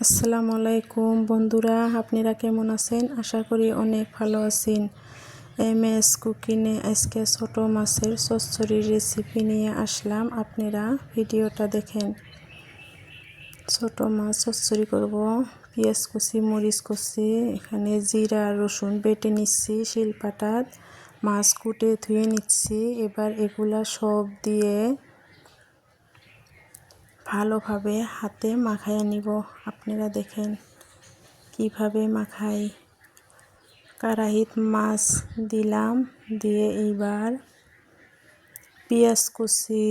আসসালামু আলাইকুম বন্ধুরা, আপনারা কেমন আছেন? আশা করি অনেক ভালো আছেন। MS কুকিংয়ে আজকে ছোট মাছের চচ্চড়ির রেসিপি নিয়ে আসলাম। আপনারা ভিডিওটা দেখেন। ছোট মাছ চচ্চড়ি করব। পেঁয়াজ কুচি, মরিচ কুচি, এখানে জিরা রসুন বেটে নিচ্ছি শিলপাটাত, মাছ কুটে ধুয়ে নিচ্ছি। এবার এগুলা সব দিয়ে ভালোভাবে হাতে মাখায় নিব। আপনারা দেখেন কিভাবে মাখাই। কড়াইত মাছ দিলাম, দিয়ে এইবার পেঁয়াজ কুচি,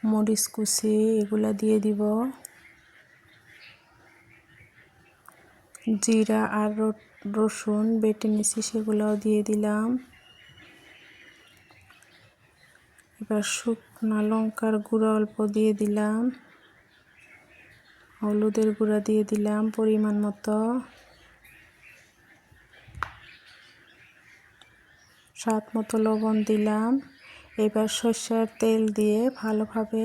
মরিচ কুচি এগুলা দিয়ে দিব। জিরা আর রসুন বেটে নিছি সেগুলাও দিয়ে দিলাম। এবার শুকনো লঙ্কার গুঁড়া অল্প দিয়ে দিলাম, হলুদের গুঁড়া দিয়ে দিলাম পরিমাণ মতো, স্বাদ মতো লবণ দিলাম। এবার সরষের তেল দিয়ে ভালোভাবে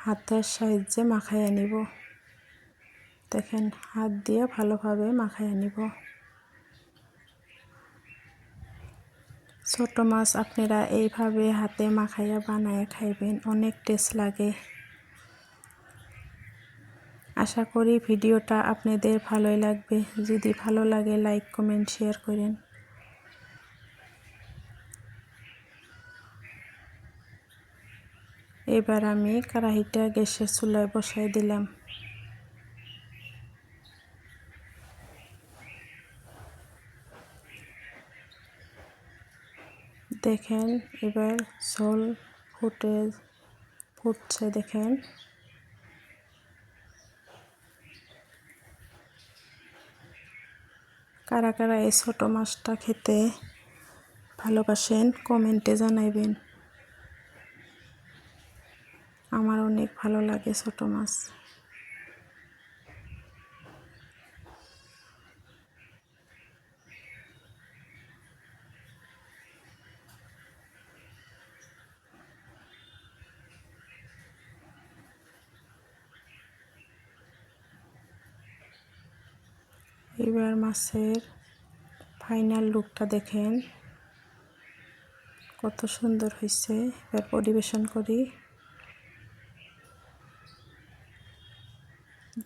হাতের সাহায্যে মাখাইয়া নিব। দেখেন, হাত দিয়ে ভালোভাবে মাখাইয়া নিব। ছোট মাছ আপনারা এইভাবে হাতে মাখাইয়া বানায় খাইবেন, অনেক টেস্ট লাগে। আশা করি ভিডিওটা আপনাদের ভালোই লাগবে। যদি ভালো লাগে লাইক কমেন্ট শেয়ার করেন। এবার আমি কড়াইটা গ্যাসের চুলায় বসাই দিলাম। দেখেন এবার ঝোল ফুটছে দেখেন। কারা কারা এই ছোট মাছটা খেতে ভালোবাসেন কমেন্টে জানাইবেন। আমার অনেক ভালো লাগে ছোট মাছ। এবার মাছের ফাইনাল লুকটা দেখেন কত সুন্দর হয়েছে। এবার পরিবেশন করি।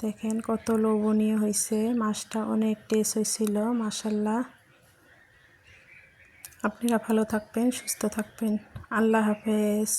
দেখেন কত লোভনীয় হয়েছে, মাছটা অনেক টেস্ট হয়েছিল মাশাআল্লাহ। আপনারা ভালো থাকবেন, সুস্থ থাকবেন। আল্লাহ হাফেজ।